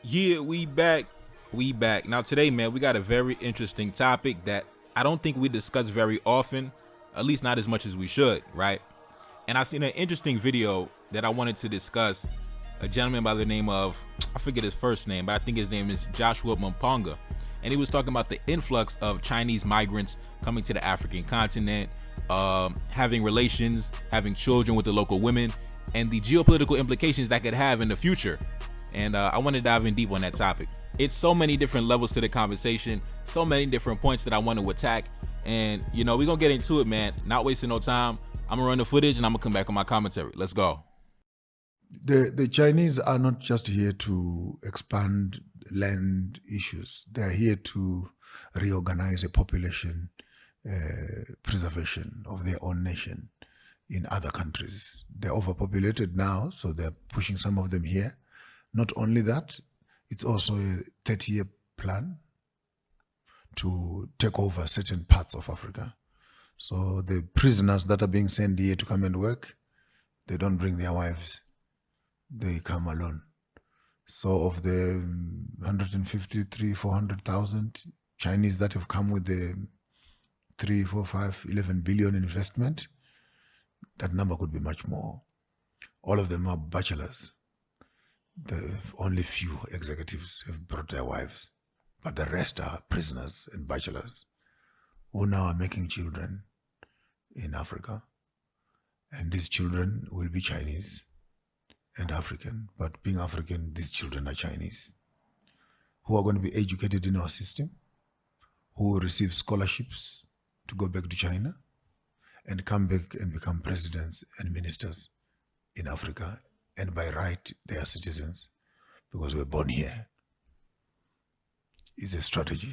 Yeah, we back. We back. Now today, man, we got a very interesting topic that I don't think we discuss very often, at least not as much as we should, right? And I seen an interesting video that I wanted to discuss. A gentleman by the name of, I forget his first name, but I think his name is Joshua Mponga. And he was talking about the influx of Chinese migrants coming to the African continent, having relations, having children with the local women, and the geopolitical implications that could have in the future. And I want to dive in deep on that topic. It's so many different levels to the conversation, so many different points that I want to attack. And, we're going to get into it, man. Not wasting no time. I'm going to run the footage and I'm going to come back on my commentary. Let's go. The Chinese are not just here to expand land issues. They are here to reorganize a population preservation of their own nation in other countries. They're overpopulated now, so they're pushing some of them here. Not only that, it's also a 30-year plan to take over certain parts of Africa. So the prisoners that are being sent here to come and work, they don't bring their wives. They come alone. So of the 400,000 Chinese that have come with the 3, 4, 5, 11 billion investment, that number could be much more. All of them are bachelors. Only few executives have brought their wives, but the rest are prisoners and bachelors who now are making children in Africa. And these children will be Chinese and African, but being African, these children are Chinese, who are going to be educated in our system, who will receive scholarships to go back to China and come back and become presidents and ministers in Africa. And by right, they are citizens because we're born here. It's a strategy.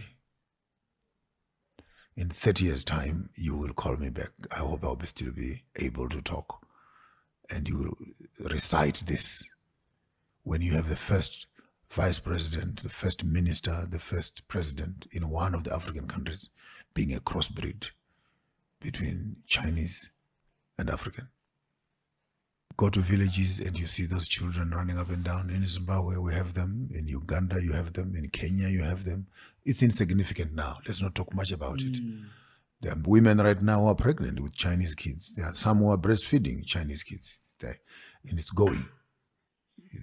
In 30 years' time, you will call me back. I hope I'll still be able to talk. And you will recite this when you have the first vice president, the first minister, the first president in one of the African countries being a crossbreed between Chinese and African. Go to villages and you see those children running up and down. In Zimbabwe, we have them. In Uganda, you have them. In Kenya, you have them. It's insignificant now. Let's not talk much about it. There are women right now who are pregnant with Chinese kids. There are some who are breastfeeding Chinese kids. And it's going.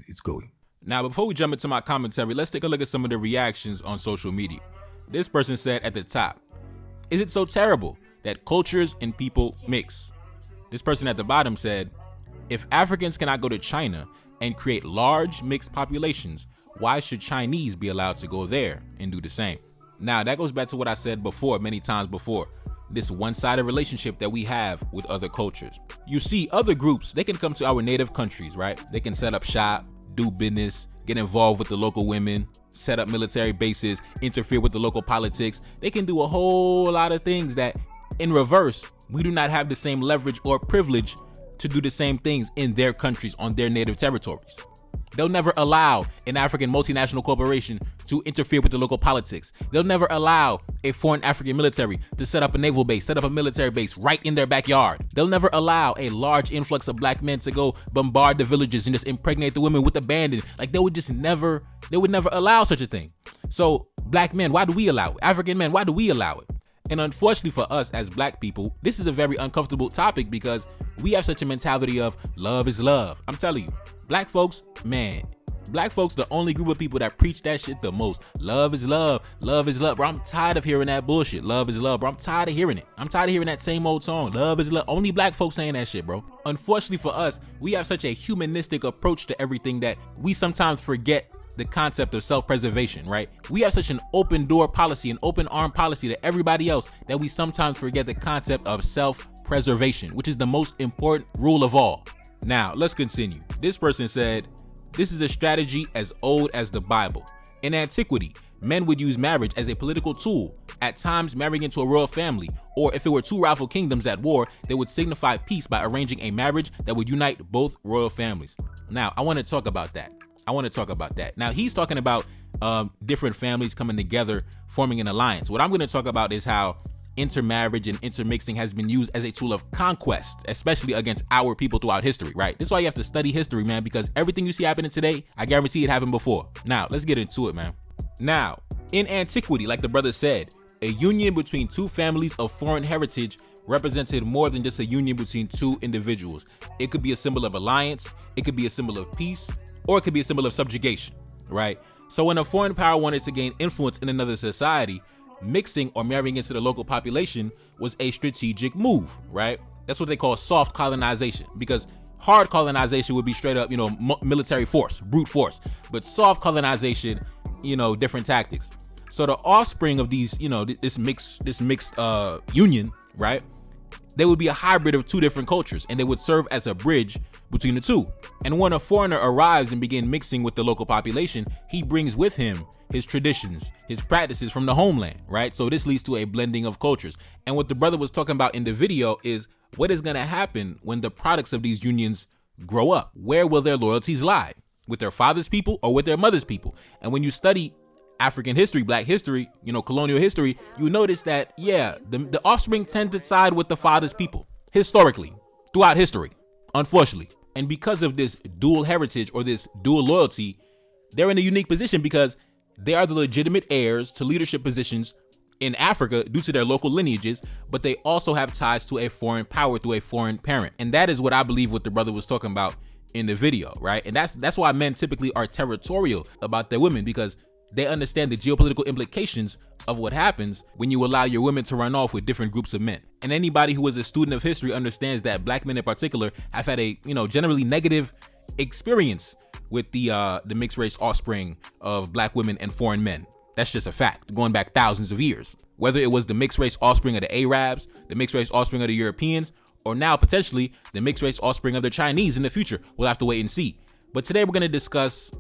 It's going. Now, before we jump into my commentary, let's take a look at some of the reactions on social media. This person said at the top, "Is it so terrible that cultures and people mix?" This person at the bottom said, "If Africans cannot go to China and create large mixed populations, why should Chinese be allowed to go there and do the same?" Now, that goes back to what I said before, many times before. This one-sided relationship that we have with other cultures. You see, other groups, they can come to our native countries, right? They can set up shop, do business, get involved with the local women, set up military bases, interfere with the local politics. They can do a whole lot of things that, in reverse, we do not have the same leverage or privilege to do the same things in their countries, on their native territories. They'll never allow an African multinational corporation to interfere with the local politics. They'll never allow a foreign African military to set up a naval base, set up a military base right in their backyard. They'll never allow a large influx of black men to go bombard the villages and just impregnate the women with abandon. Like they would never allow such a thing. So black men, why do we allow it? African men, why do we allow it? And unfortunately for us as black people, this is a very uncomfortable topic because we have such a mentality of love is love. I'm telling you, black folks, man, black folks, the only group of people that preach that shit the most. Love is love. Love is love. Bro, I'm tired of hearing that bullshit. Love is love, bro. I'm tired of hearing it. I'm tired of hearing that same old song. Love is love. Only black folks saying that shit, bro. Unfortunately for us, we have such a humanistic approach to everything that we sometimes forget the concept of self-preservation, right? We have such an open door policy, an open arm policy to everybody else that we sometimes forget the concept of self-preservation, which is the most important rule of all. Now, let's continue. This person said, "This is a strategy as old as the Bible. In antiquity, men would use marriage as a political tool, at times marrying into a royal family, or if it were two rival kingdoms at war, they would signify peace by arranging a marriage that would unite both royal families." Now, I want to talk about that. Now, he's talking about different families coming together, forming an alliance. What I'm going to talk about is how intermarriage and intermixing has been used as a tool of conquest, especially against our people throughout history, right? This is why you have to study history, man, because everything you see happening today, I guarantee it happened before. Now, let's get into it, man. Now, in antiquity, like the brother said, a union between two families of foreign heritage represented more than just a union between two individuals. It could be a symbol of alliance, it could be a symbol of peace, or it could be a symbol of subjugation, right? So when a foreign power wanted to gain influence in another society, mixing or marrying into the local population was a strategic move, right? That's what they call soft colonization, because hard colonization would be straight up, military force, brute force, but soft colonization, different tactics. So the offspring of these, this mixed union, right? They would be a hybrid of two different cultures, and they would serve as a bridge between the two. And when a foreigner arrives and begins mixing with the local population, he brings with him his traditions, his practices from the homeland, right? So this leads to a blending of cultures. And what the brother was talking about in the video is what is going to happen when the products of these unions grow up. Where will their loyalties lie? With their father's people or with their mother's people? And when you study African history, black history, colonial history, you notice that, the offspring tend to side with the father's people, historically, throughout history, unfortunately. And because of this dual heritage or this dual loyalty, they're in a unique position because they are the legitimate heirs to leadership positions in Africa due to their local lineages, but they also have ties to a foreign power through a foreign parent. And that is what I believe what the brother was talking about in the video, right? And that's why men typically are territorial about their women, because they understand the geopolitical implications of what happens when you allow your women to run off with different groups of men. And anybody who is a student of history understands that black men in particular have had a, generally negative experience with the mixed race offspring of black women and foreign men. That's just a fact, going back thousands of years. Whether it was the mixed race offspring of the Arabs, the mixed race offspring of the Europeans, or now potentially the mixed race offspring of the Chinese in the future, we'll have to wait and see. But today we're going to discuss,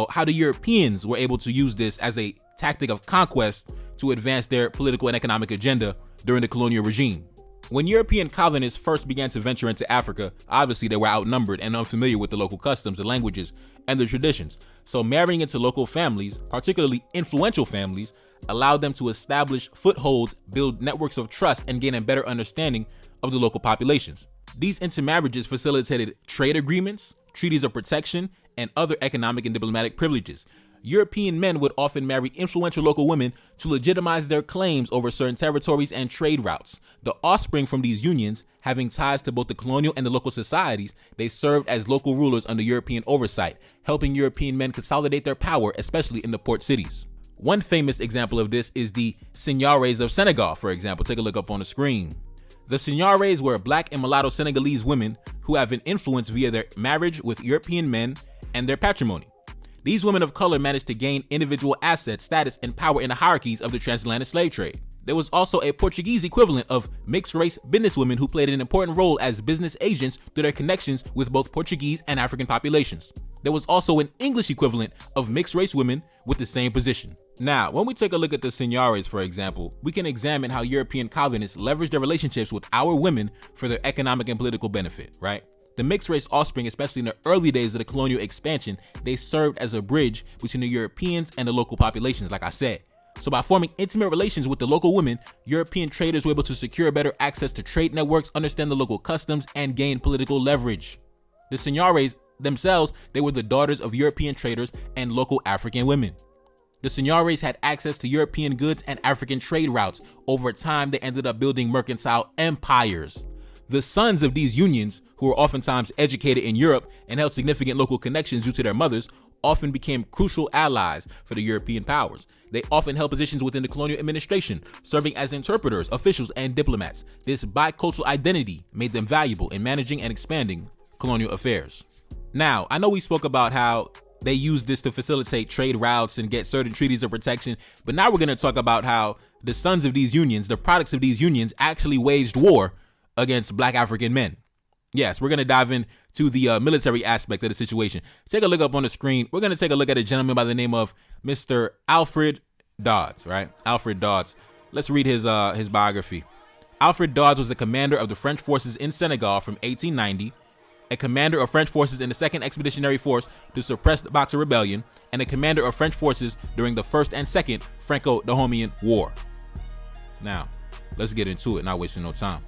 how the Europeans were able to use this as a tactic of conquest to advance their political and economic agenda during the colonial regime. When European colonists first began to venture into Africa, obviously they were outnumbered and unfamiliar with the local customs and languages and their traditions. So marrying into local families, particularly influential families, allowed them to establish footholds, build networks of trust, and gain a better understanding of the local populations. These intermarriages facilitated trade agreements, treaties of protection, and other economic and diplomatic privileges. European men would often marry influential local women to legitimize their claims over certain territories and trade routes. The offspring from these unions, having ties to both the colonial and the local societies, they served as local rulers under European oversight, helping European men consolidate their power, especially in the port cities. One famous example of this is the Seigneurs of Senegal, for example. Take a look up on the screen. The Seigneurs were black and mulatto Senegalese women who have been influenced via their marriage with European men and their patrimony. These women of color managed to gain individual assets, status, and power in the hierarchies of the transatlantic slave trade. There was also a Portuguese equivalent of mixed-race businesswomen who played an important role as business agents through their connections with both Portuguese and African populations. There was also an English equivalent of mixed-race women with the same position. Now, when we take a look at the Seigneurs, for example, we can examine how European colonists leveraged their relationships with our women for their economic and political benefit, right? The mixed-race offspring, especially in the early days of the colonial expansion, they served as a bridge between the Europeans and the local populations, like I said. So by forming intimate relations with the local women, European traders were able to secure better access to trade networks, understand the local customs, and gain political leverage. The Seigneurs themselves, they were the daughters of European traders and local African women. The Seigneurs had access to European goods and African trade routes. Over time, they ended up building mercantile empires. The sons of these unions, who were oftentimes educated in Europe and held significant local connections due to their mothers, often became crucial allies for the European powers. They often held positions within the colonial administration, serving as interpreters, officials, and diplomats. This bicultural identity made them valuable in managing and expanding colonial affairs. Now, I know we spoke about how they used this to facilitate trade routes and get certain treaties of protection, but now we're going to talk about how the sons of these unions, the products of these unions, actually waged war against black African men. Yes, we're going to dive into the military aspect of the situation. Take a look up on the screen. We're going to take a look at a gentleman by the name of Mr. Alfred Dodds, right? Alfred Dodds. Let's read his biography. Alfred Dodds was a commander of the French forces in Senegal from 1890, a commander of French forces in the 2nd Expeditionary Force to suppress the Boxer Rebellion, and a commander of French forces during the 1st and 2nd Franco-Dahomean War. Now, Let's get into it, not wasting no time.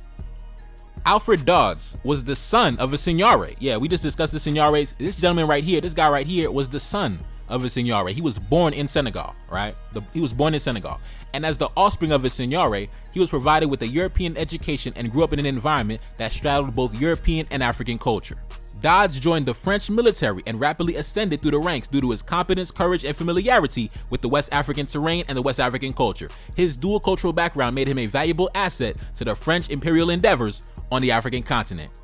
Alfred Dodds was the son of a seigneur. Yeah, we just discussed the seigneurs. This gentleman right here, this guy right here, was the son of a seigneur. He was born in Senegal, right? He was born in Senegal. And as the offspring of a seigneur, he was provided with a European education and grew up in an environment that straddled both European and African culture. Dodds joined the French military and rapidly ascended through the ranks due to his competence, courage, and familiarity with the West African terrain and the West African culture. His dual cultural background made him a valuable asset to the French imperial endeavors on the African continent.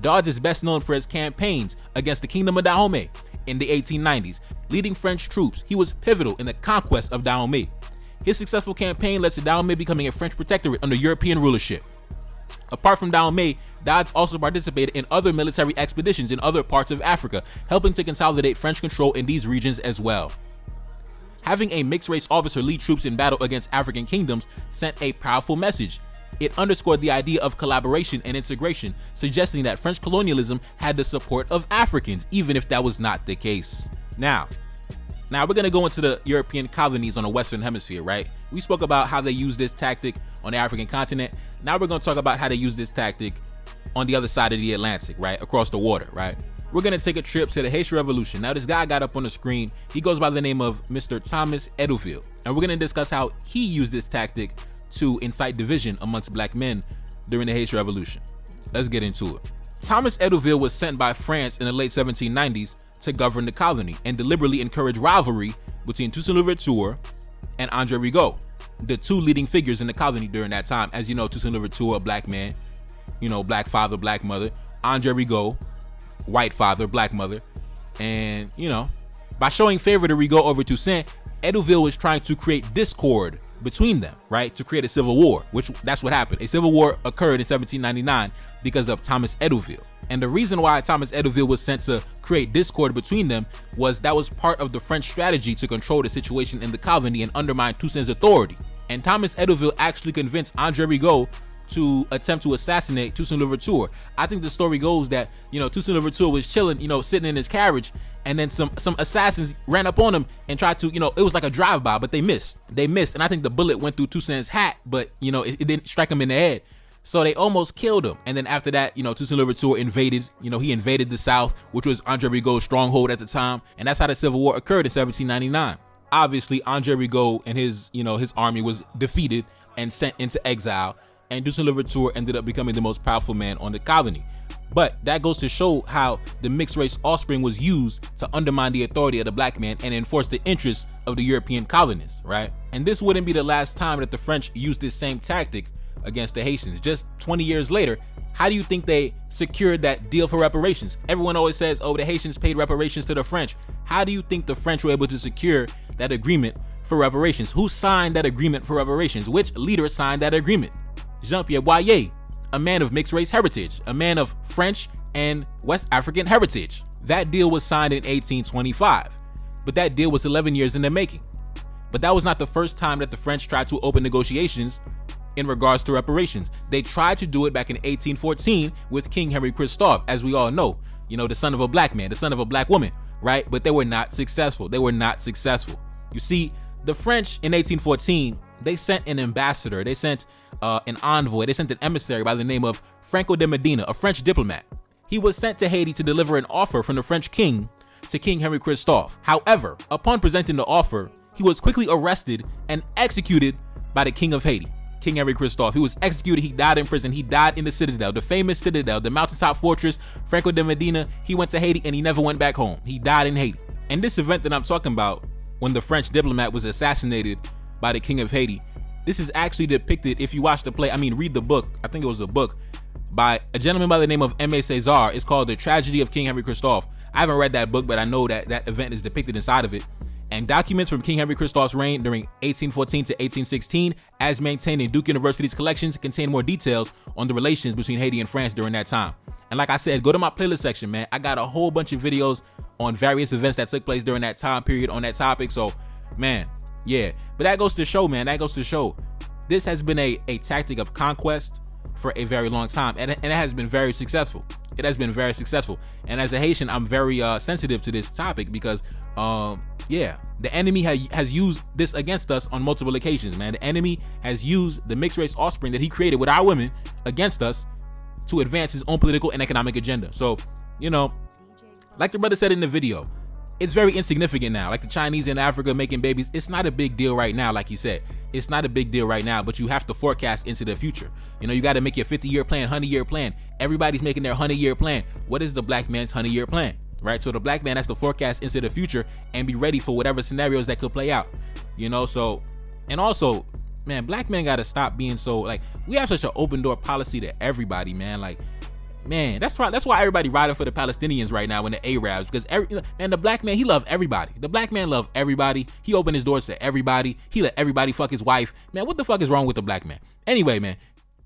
Dodds is best known for his campaigns against the Kingdom of Dahomey in the 1890s. Leading French troops, he was pivotal in the conquest of Dahomey. His successful campaign led to Dahomey becoming a French protectorate under European rulership. Apart from Dahomey, Dodds also participated in other military expeditions in other parts of Africa, helping to consolidate French control in these regions as well. Having a mixed-race officer lead troops in battle against African kingdoms sent a powerful message. It underscored the idea of collaboration and integration, suggesting that French colonialism had the support of Africans, even if that was not the case. Now we're going to go into the European colonies on the Western Hemisphere, right? We spoke about how they use this tactic on the African continent. Now we're going to talk about how they use this tactic on the other side of the Atlantic, right? Across the water, right? We're going to take a trip to the Haitian Revolution. Now, this guy got up on the screen. He goes by the name of Mr. Thomas Edouville. And we're going to discuss how he used this tactic to incite division amongst black men during the Haitian Revolution. Let's get into it. Thomas Edouville was sent by France in the late 1790s to govern the colony and deliberately encourage rivalry between Toussaint Louverture and André Rigaud, the two leading figures in the colony during that time. As you know, Toussaint Louverture, a black man, black father, black mother. André Rigaud, white father, black mother. And, by showing favor to Rigaud over Toussaint, Edouville was trying to create discord between them, right? To create a civil war, that's what happened. A civil war occurred in 1799 because of Thomas Edouville. And the reason why Thomas Edouville was sent to create discord between them was that was part of the French strategy to control the situation in the colony and undermine Toussaint's authority. And Thomas Edouville actually convinced André Rigaud to attempt to assassinate Toussaint Louverture. I think the story goes that, Toussaint Louverture was chilling, sitting in his carriage, and then some assassins ran up on him and tried to, it was like a drive-by, but they missed. And I think the bullet went through Toussaint's hat, but, it didn't strike him in the head. So they almost killed him. And then after that, Toussaint Louverture invaded, he invaded the South, which was André Rigaud's stronghold at the time. And that's how the Civil War occurred in 1799. Obviously, André Rigaud and his army was defeated and sent into exile. And Toussaint Louverture ended up becoming the most powerful man on the colony. But that goes to show how the mixed race offspring was used to undermine the authority of the black man and enforce the interests of the European colonists, right? And this wouldn't be the last time that the French used this same tactic against the Haitians. Just 20 years later, how do you think they secured that deal for reparations? Everyone always says, oh, the Haitians paid reparations to the French. How do you think the French were able to secure that agreement for reparations? Who signed that agreement for reparations? Which leader signed that agreement? Jean-Pierre Boyer, a man of mixed race heritage, a man of French and West African heritage. That deal was signed in 1825, but that deal was 11 years in the making. But that was not the first time that the French tried to open negotiations in regards to reparations. They tried to do it back in 1814 with King Henry Christophe, as we all know, the son of a black man, the son of a black woman, right? But they were not successful. You see, the French in 1814, they sent an ambassador, they sent an envoy, they sent an emissary by the name of Franco de Medina, a French diplomat. He was sent to Haiti to deliver an offer from the French king to King Henry Christophe. However, upon presenting the offer, he was quickly arrested and executed by the King of Haiti, King Henry Christophe. He was executed, he died in prison, he died in the Citadel, the famous Citadel, the mountaintop fortress. Franco de Medina, he went to Haiti and he never went back home. He died in Haiti. And this event that I'm talking about, when the French diplomat was assassinated by the King of Haiti, this is actually depicted, if you watch the play, read the book, I think it was a book, by a gentleman by the name of Aimé Césaire. It's called The Tragedy of King Henry Christophe. I haven't read that book, but I know that that event is depicted inside of it. And documents from King Henry Christophe's reign during 1814 to 1816, as maintained in Duke University's collections, contain more details on the relations between Haiti and France during that time. And like I said, go to my playlist section, man. I got a whole bunch of videos on various events that took place during that time period on that topic. So, man, yeah. But that goes to show, man, this has been a tactic of conquest for a very long time, and it has been very successful. And as a Haitian, I'm very sensitive to this topic because Yeah, the enemy has used this against us on multiple occasions, man. The enemy has used the mixed race offspring that he created with our women against us to advance his own political and economic agenda. So, you know, like the brother said in the video, it's very insignificant now. Like the Chinese in Africa making babies, it's not a big deal right now. Like he said, it's not a big deal right now, but you have to forecast into the future. You know, you got to make your 50-year plan, 100-year plan. Everybody's making their 100-year plan. What is the black man's 100-year plan? Right? So the black man has to forecast into the future and be ready for whatever scenarios that could play out. You know, so, and also, man, black men got to stop being so, like, we have such an open door policy to everybody, man. Like, man, that's why everybody riding for the Palestinians right now and the Arabs, because the black man, he loved everybody. The black man loved everybody. He opened his doors to everybody. He let everybody fuck his wife. Man, what the fuck is wrong with the black man? Anyway, man,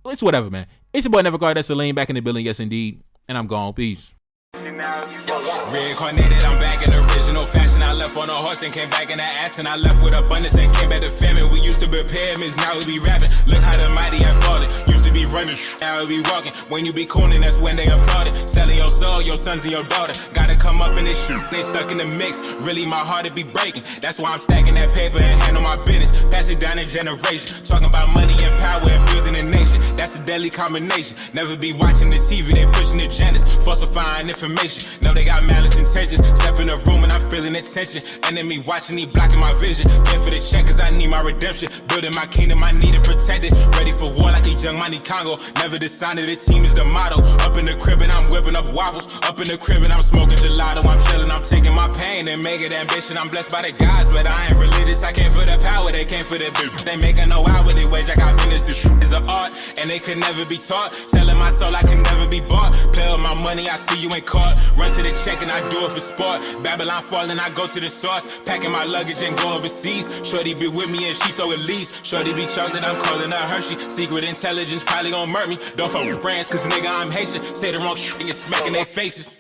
it's whatever, man. It's your boy Never Guard, that's Elaine, back in the building, yes indeed, and I'm gone. Peace. Reincarnated, I'm back in original fashion. I left on a horse and came back in the ass, and I left with abundance and came back to famine. We used to be pyramids, now we be rapping. Look how the mighty have fallen. Used to be running, now we be walking. When you be cooning, that's when they applauded. Selling your soul, your sons and your daughter. Gotta come up in this shit, they stuck in the mix. Really, my heart it be breaking. That's why I'm stacking that paper and handle my business. Pass it down a generation. Talking about money and power and building a nation. That's a deadly combination. Never be watching the TV, they pushing agendas, falsifying information. Know they got malice intentions. Step in the room and I'm feeling the tension. Enemy watching, he blocking my vision. Get for the check cause I need my redemption. Building my kingdom, I need it protected. Ready for war like a young Money Congo. Never decided the team is the motto. Up in the crib and I'm whipping up waffles. Up in the crib and I'm smoking gelato. I'm chilling, I'm taking my pain and make it ambition. I'm blessed by the gods, but I ain't religious. I came for the power, they came for the bitch. They making no hourly wage. I got business, this shit is an art, and they could never be taught. Selling my soul, I can never be bought. Play with my money, I see you ain't caught. Run to the check and I do it for sport. Babylon falling, I go to the source. Packing my luggage and go overseas. Shorty be with me and she so elite. Shorty be chocolate, I'm calling her Hershey. Secret intelligence probably gon' murk me. Don't fuck with friends, cause nigga I'm Haitian. Say the wrong shit and you're smacking their faces.